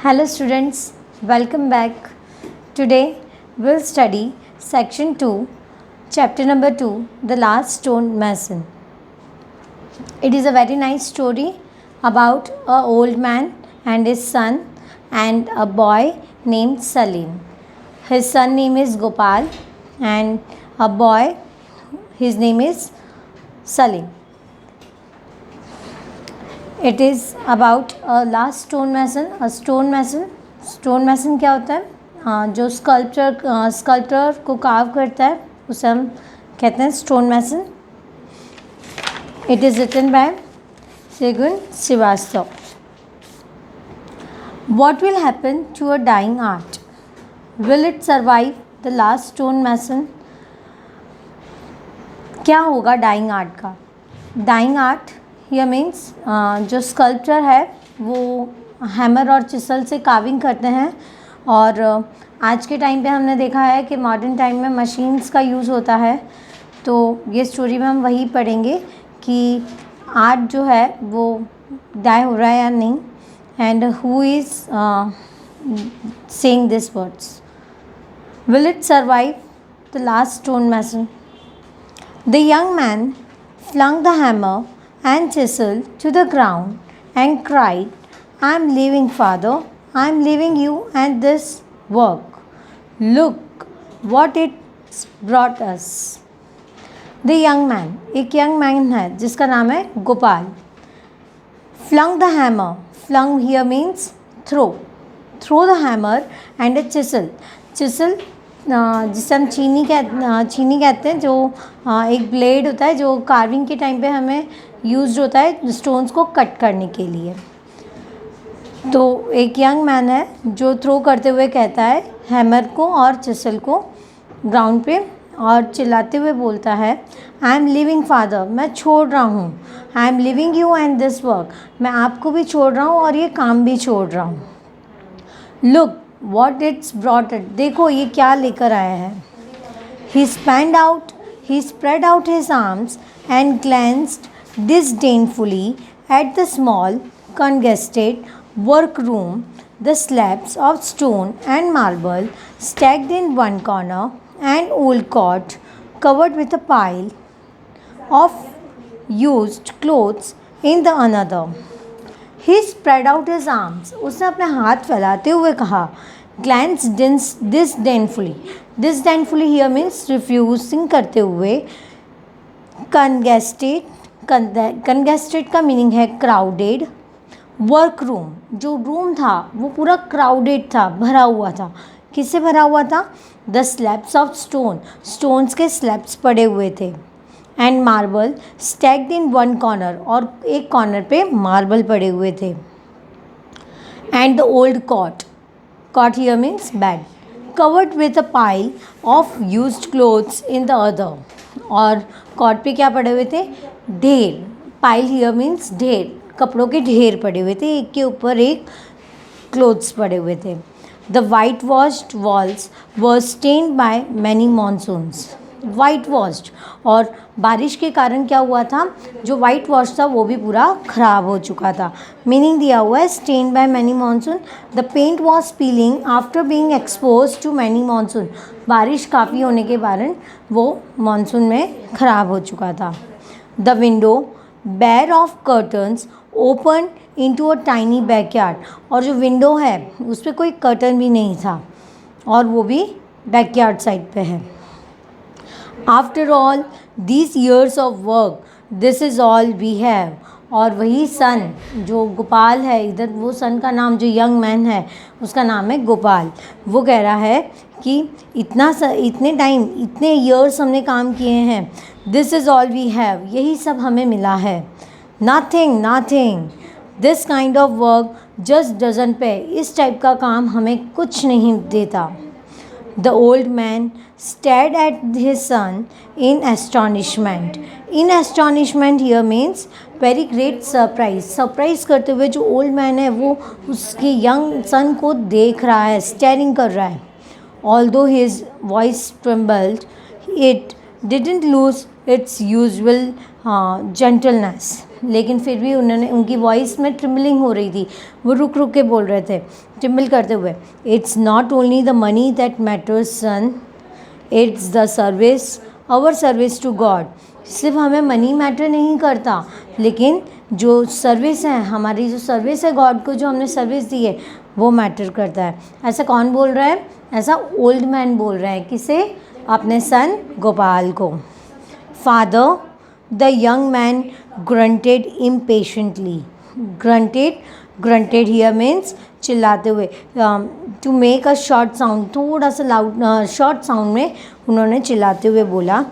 Hello students, welcome back. Today we'll study section 2, chapter number 2, The Last Stone Mason. It is a very nice story about an old man and his son and a boy named Salim. His son name is Gopal and a boy, his name is Salim. It is about a last stone mason. A stone mason क्या होता है? जो sculpture को curve करता है उसे हम कहते हैं stone mason. It is written by Segun Srivastava. What will happen to a dying art? Will it survive the last stone mason? क्या होगा डाइंग आर्ट का? डाइंग आर्ट ये मीन्स जो स्कल्पचर है वो हैमर और चिसल से कार्विंग करते हैं और आज के टाइम पे हमने देखा है कि मॉडर्न टाइम में मशीन्स का यूज़ होता है. तो ये स्टोरी में हम वही पढ़ेंगे कि आर्ट जो है वो डाई हो रहा है या नहीं and who is saying this words. Will it survive the last stone mason? The young man flung the hammer and chisel to the ground and cried, "I am leaving, father. I am leaving you and this work. Look what it's brought us." The young man, एक young man है जिसका नाम है Gopal. Flung the hammer. Flung here means throw. Throw the hammer and a chisel. Chisel जिसे हम छीनी कहते हैं, जो एक ब्लेड होता है जो कार्विंग के टाइम पे हमें यूज्ड होता है स्टोन्स को कट करने के लिए. तो एक यंग मैन है जो थ्रो करते हुए कहता है हैमर को और चिसल को ग्राउंड पे और चिल्लाते हुए बोलता है, आई एम लिविंग फादर. मैं छोड़ रहा हूँ. आई am living you and this work. मैं आपको भी छोड़ रहा हूँ और ये काम भी छोड़ रहा हूँ. Look What it's brought it. देखो ये क्या लेकर आया है. He spread out his arms and glanced disdainfully at the small, congested workroom, the slabs of stone and marble stacked in one corner, an old cot covered with a pile of used clothes in the another. He spread out his arms. उसने अपने हाथ फैलाते हुए कहा. Glanced disdainfully. Disdainfully here means refusing करते हुए. Congested का meaning है crowded. Workroom जो रूम था वो पूरा crowded था, भरा हुआ था. किससे भरा हुआ था? The slabs of stone. Stones के slabs पड़े हुए थे. And marble stacked in one corner और एक कॉर्नर पे मार्बल पड़े हुए थे. And the old cot here means bed covered with a pile of used clothes in the other. और कॉट पे क्या पड़े हुए थे? ढेर. पाइल हियर मीन्स ढेर, कपड़ों के ढेर पड़े हुए थे, एक के ऊपर एक क्लोथ्स पड़े हुए थे. The whitewashed walls were stained by many monsoons. Whitewashed और बारिश के कारण क्या हुआ था, जो वाइट वॉश था वो भी पूरा ख़राब हो चुका था. मीनिंग दिया हुआ है stained by many monsoon. The paint was peeling after being expose to many monsoon. बारिश काफ़ी होने के कारण वो मानसून में ख़राब हो चुका था. The window bare of curtains open into a tiny backyard. और जो विंडो है उस पर कोई कर्टन भी नहीं था और वो भी बैकयार्ड साइड पे है. After all these years of work, this is all we have. और वही सन जो गोपाल है, इधर वो सन का नाम जो यंग मैन है उसका नाम है गोपाल. वो कह रहा है कि इतने टाइम, इतने ईयर्स हमने काम किए हैं. This is all we have. यही सब हमें मिला है. Nothing. This kind of work just doesn't pay. इस टाइप का काम हमें कुछ नहीं देता. The old man stared at his son in astonishment. In astonishment here means very great surprise. Surprise करते हुए जो old man है वो उसके young son को देख रहा है, staring कर रहा है. Although his voice trembled, it didn't lose it's usual gentleness. लेकिन फिर भी उन्होंने, उनकी वॉइस में ट्रिम्बलिंग हो रही थी, वो रुक रुक के बोल रहे थे ट्रिम्बल करते हुए। It's not only the money that matters son, it's the service, our service to God. सिर्फ हमें मनी मैटर नहीं करता, लेकिन जो सर्विस है, हमारी जो सर्विस है गॉड को, जो हमने सर्विस दी है, वो मैटर करता है। ऐसा कौन बोल रहा है? ऐसा ओल्ड मैन बोल रहा है। किसे? अपने सन गोपाल को। Father, the young man grunted impatiently. Grunted here means चिल्लाते हुए। To make a short sound, थोड़ा सा लाउड शॉर्ट साउंड में उन्होंने चिल्लाते हुए बोला,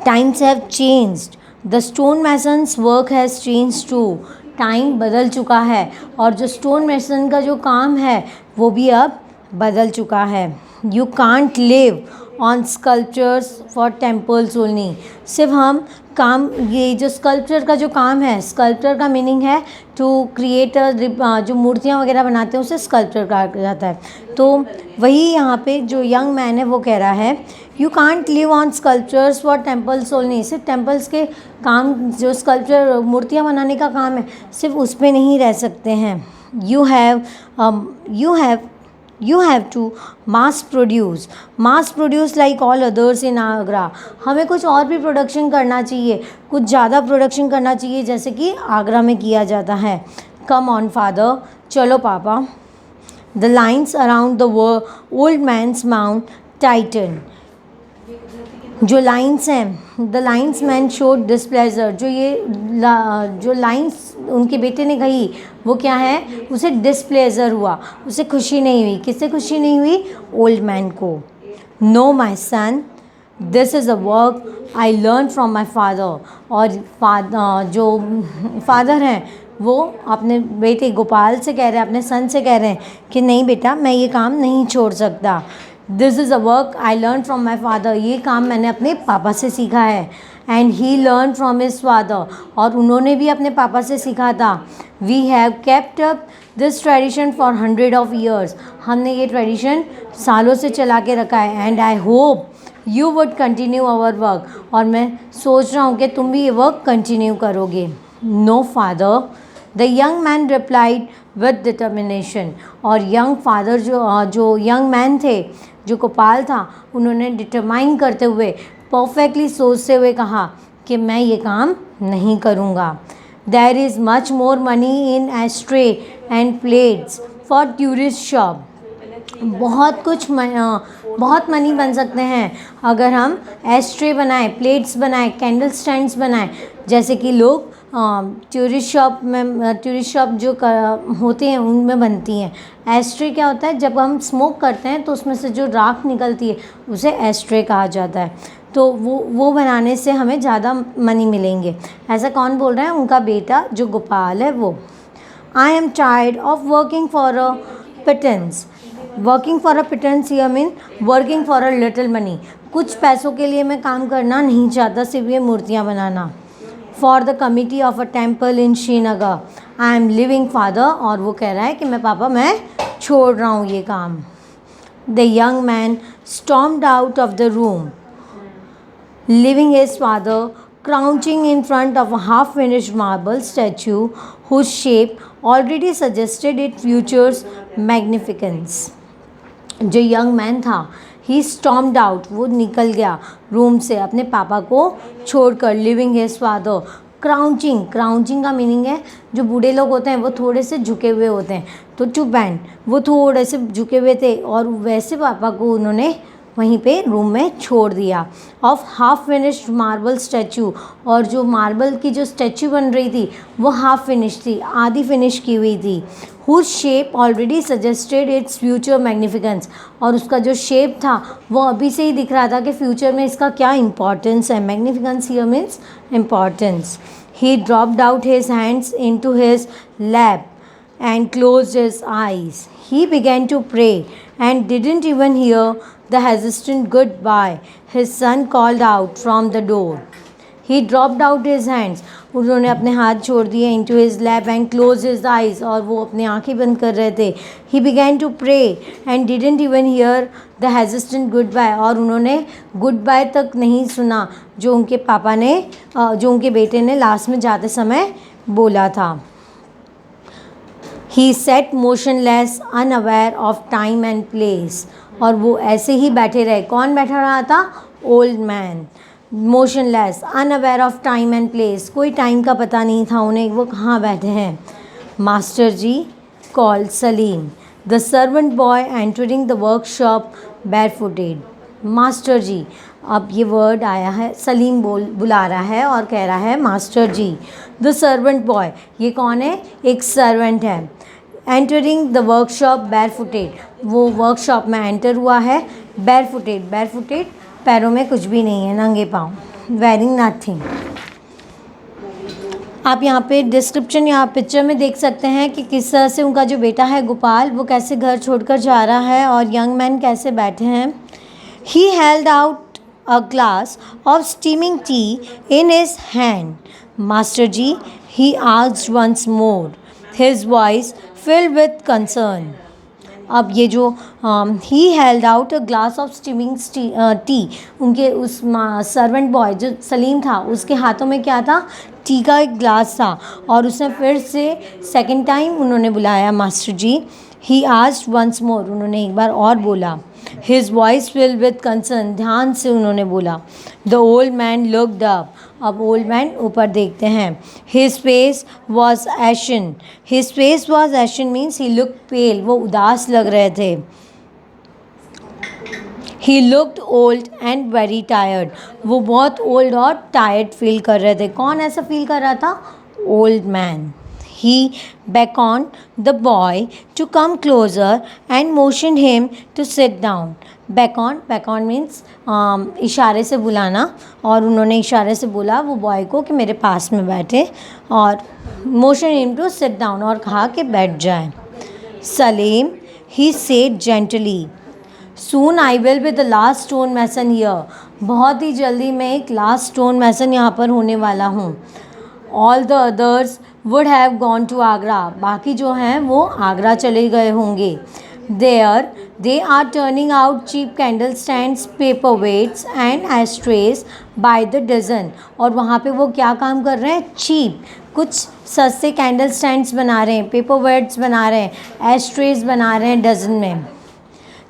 times have changed, the stone masons work has changed too. Time बदल चुका है और जो स्टोन मैसन का जो काम है वो भी अब बदल चुका है। You can't live on sculptures for temples only. सिर्फ हम काम, ये जो स्कल्पचर का जो काम है, स्कल्पचर का मीनिंग है टू क्रिएट, जो मूर्तियाँ वगैरह बनाते हैं उसे स्कल्पचर कहा जाता है। तो वही यहाँ पे जो यंग मैन है वो कह रहा है, you can't live on sculptures for temples only. सिर्फ टेम्पल्स के काम, जो स्कल्पचर मूर्तियाँ बनाने का काम है, सिर्फ उस पर नहीं रह सकते हैं। You have to mass produce like all others in Agra. हमें कुछ और भी प्रोडक्शन करना चाहिए, कुछ ज़्यादा प्रोडक्शन करना चाहिए, जैसे कि आगरा में किया जाता है। कम ऑन फादर, चलो पापा। The lines around the old man's mouth tighten. जो लाइन्स हैं, the lines man showed displeasure. जो लाइन्स उनके बेटे ने कही वो क्या है? उसे डिस्प्लेजर हुआ, उसे खुशी नहीं हुई। किससे खुशी नहीं हुई? ओल्ड मैन को। No my son, this is a work I learn from my father. और जो फादर हैं वो अपने बेटे गोपाल से कह रहे हैं, अपने सन से कह रहे हैं कि नहीं बेटा, मैं ये काम नहीं छोड़ सकता। This is a work I learn from my father. ये काम मैंने अपने पापा से सीखा है। And he learn from his father. और उन्होंने भी अपने पापा से सीखा था। We have kept up this tradition for 100 of years। हमने ये ट्रेडिशन सालों से चला के रखा है। And I hope you would continue our work. और मैं सोच रहा हूँ कि तुम भी ये वर्क कंटिन्यू करोगे। No father, the young man replied with determination. और यंग फादर, जो यंग मैन थे, जो गोपाल था, उन्होंने डिटरमाइन करते हुए, परफेक्टली सोचते हुए कहा कि मैं ये काम नहीं करूँगा। There is much more money in ashtray and plates for tourist shop. बहुत मनी बन सकते हैं अगर हम एस्ट्रे बनाएं, प्लेट्स बनाएं, कैंडल स्टैंड्स बनाएं, जैसे कि लोग टूरिस्ट शॉप जो होते हैं उनमें बनती हैं। एस्ट्रे क्या होता है? जब हम स्मोक करते हैं तो उसमें से जो राख निकलती है उसे एस्ट्रे कहा जाता है। तो वो बनाने से हमें ज़्यादा मनी मिलेंगे। ऐसा कौन बोल रहा है? उनका बेटा जो गोपाल है वो। I am tired of working for a pittance. Working for a pittance here mean working for a little money. कुछ पैसों के लिए मैं काम करना नहीं चाहता, सिर्फ ये मूर्तियाँ बनाना। For the committee of a temple in Srinagar I am living father. और वो कह रहा है कि मैं पापा, मैं छोड़ रहा हूँ ये काम। The young man stormed out of the room, leaving his father crouching in front of a half-finished marble statue whose shape already suggested its future's magnificence. जो यंग मैन था, ही स्टॉर्म्ड आउट, वो निकल गया रूम से अपने पापा को छोड़कर। लिविंग हिज फादर, क्राउचिंग का मीनिंग है, जो बूढ़े लोग होते हैं वो थोड़े से झुके हुए होते हैं, तो टू बैंड, वो थोड़े से झुके हुए थे और वैसे पापा को उन्होंने वहीं पे रूम में छोड़ दिया। Of half finished marble statue, और जो मार्बल की जो स्टैचू बन रही थी वो हाफ फिनिश थी, आधी फिनिश की हुई थी। Whose shape already suggested its future magnificence, और उसका जो शेप था वो अभी से ही दिख रहा था कि फ्यूचर में इसका क्या इंपॉर्टेंस है। Magnificence here means importance. He dropped out his hands into his lap and closed his eyes. He began to pray and didn't even hear the hesitant goodbye his son called out from the door. He dropped out his hands, उन्होंने अपने हाथ छोड़ दिए, into his lap and close his eyes, और वो अपने आंखें बंद कर रहे थे. He began to pray and didn't even hear the hesitant goodbye, और उन्होंने गुड बाय तक नहीं सुना जो उनके पापा ने जो उनके बेटे ने लास्ट में जाते समय बोला था. He sat motionless unaware of time and place, और वो ऐसे ही बैठे रहे. कौन बैठा रहा था? Old man. Motionless unaware of time and place, कोई टाइम का पता नहीं था उन्हें वो कहाँ बैठे हैं. Master ji called Salim, the servant boy entering the workshop barefooted. Master ji, अब ये वर्ड आया है, सलीम बुला रहा है और कह रहा है master ji. The servant boy, ये कौन है? एक सर्वेंट है. एंटरिंग द वर्कशॉप बैरफुटेड, वो वर्कशॉप में एंटर हुआ है. बैरफुटेड, बैरफुटेड पैरों में कुछ भी नहीं है, नंगे पाँव. Wearing nothing. आप यहाँ पे डिस्क्रिप्शन यहाँ पिक्चर में देख सकते हैं कि किस तरह से उनका जो बेटा है गोपाल, वो कैसे घर छोड़कर जा रहा है और यंग मैन कैसे बैठे हैं. He held out a glass of steaming tea in his hand. Master ji, he asked once more, his voice filled with concern. अब ये जो he held out a glass of steaming tea, उनके उस servant boy जो सलीम था उसके हाथों में क्या था? टी का एक ग्लास था. और उसने फिर से सेकंड टाइम उन्होंने बुलाया master ji. He asked once more, उन्होंने एक बार और बोला. His voice filled with concern, ध्यान से उन्होंने बोला. The old man looked up, अब ओल्ड मैन ऊपर देखते हैं. His face was ashen, his face was ashen means he look pale, वो उदास लग रहे थे. He looked old and very tired, वो बहुत ओल्ड और टायर्ड फील कर रहे थे. कौन ऐसा फील कर रहा था? Old man. He beckoned the boy to come closer and motioned him to sit down. Beckon means इशारे से बुलाना, और उन्होंने इशारे से बोला वो बॉय को कि मेरे पास में बैठे, और motion him to sit down, और कहा कि बैठ जाए. Salim, he said gently, soon I will be the last stone mason here. बहुत ही जल्दी मैं एक लास्ट स्टोन मैसन यहाँ पर होने वाला हूँ. All the others would have gone to Agra, बाकी जो हैं वो आगरा चले गए होंगे. There they are turning out cheap candle stands, paper weights and ashtrays by the dozen. और वहाँ पे वो क्या काम कर रहे हैं? चीप, कुछ सस्ते कैंडल स्टैंड्स बना रहे हैं, पेपर वेट्स बना रहे हैं, एस्ट्रेज बना रहे हैं डजन में.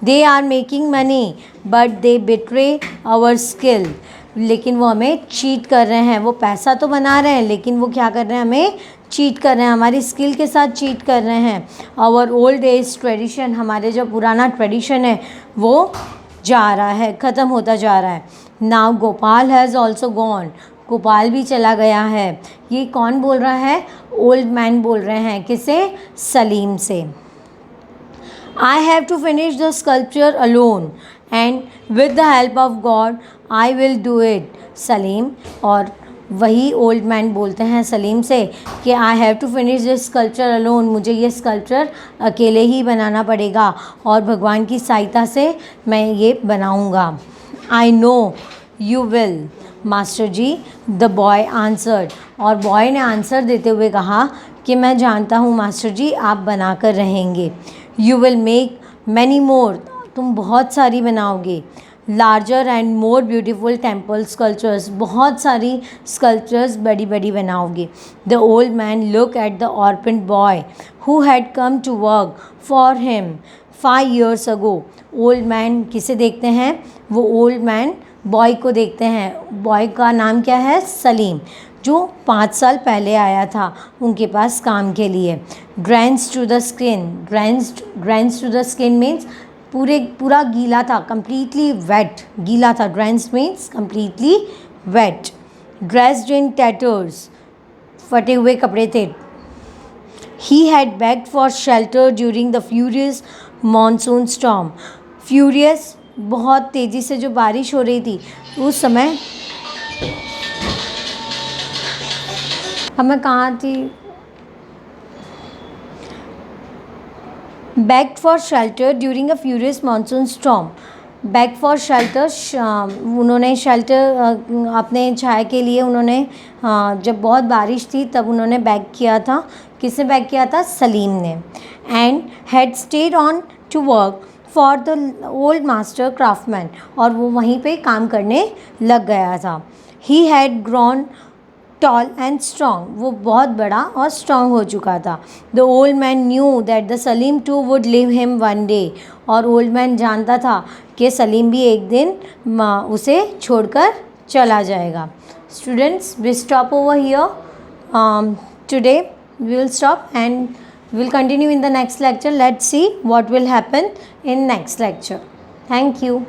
They are making money but they betray our skill. लेकिन वो हमें चीट कर रहे हैं. वो पैसा तो बना रहे हैं लेकिन वो क्या कर रहे हैं? हमें चीट कर रहे हैं, हमारी स्किल के साथ चीट कर रहे हैं. आवर ओल्ड एज ट्रेडिशन, हमारे जो पुराना ट्रेडिशन है वो जा रहा है, ख़त्म होता जा रहा है. Now Gopal has also gone, Gopal भी चला गया है. ये कौन बोल रहा है? ओल्ड मैन बोल रहे हैं. किसे? सलीम से. I have to finish the sculpture alone and with the help of God I will do it. Salim, और वही ओल्ड मैन बोलते हैं सलीम से कि I have to finish this sculpture alone, मुझे ये स्कल्पचर अकेले ही बनाना पड़ेगा और भगवान की सहायता से मैं ये बनाऊंगा. I know you will master ji, the boy answered, और बॉय ने आंसर देते हुए कहा कि मैं जानता हूँ मास्टर जी, आप बना कर रहेंगे. You will make many more, तुम बहुत सारी बनाओगे. Larger and more beautiful temple sculptures, बहुत सारी स्कल्पचर्स बड़ी बड़ी बनाओगे. The old man look at the orphan boy who had come to work for him 5 years ago. Old man किसे देखते हैं? वो ओल्ड मैन बॉय को देखते हैं. बॉय का नाम क्या है? सलीम, जो 5 साल पहले आया था उनके पास काम के लिए. Drenched to the skin, drenched to the skin means पूरा गीला था, कम्प्लीटली वेट, गीला था. Drenched means completely wet. Dressed in tatters, फटे हुए कपड़े थे. He had begged for shelter during the furious monsoon storm. Furious, बहुत तेज़ी से जो बारिश हो रही थी उस समय. अब मैं कहाँ थी? begged for shelter during a furious monsoon storm. Back for shelter, उन्होंने शेल्टर अपने छाया के लिए उन्होंने जब बहुत बारिश थी तब उन्होंने बैक किया था। किसने बैक किया था? सलीम ने। And had stayed on to work for the old master craftsman, और वो वहीं पे काम करने लग गया था। He had grown tall and strong, वो बहुत बड़ा और स्ट्रॉन्ग हो चुका था। The old man knew that the Salim too would leave him one day, और ओल्ड मैन जानता था कि सलीम भी एक दिन उसे छोड़कर चला जाएगा। Students, we stop over here today, we will stop and we'll continue in the next lecture. Let's see what will happen in next lecture. Thank you.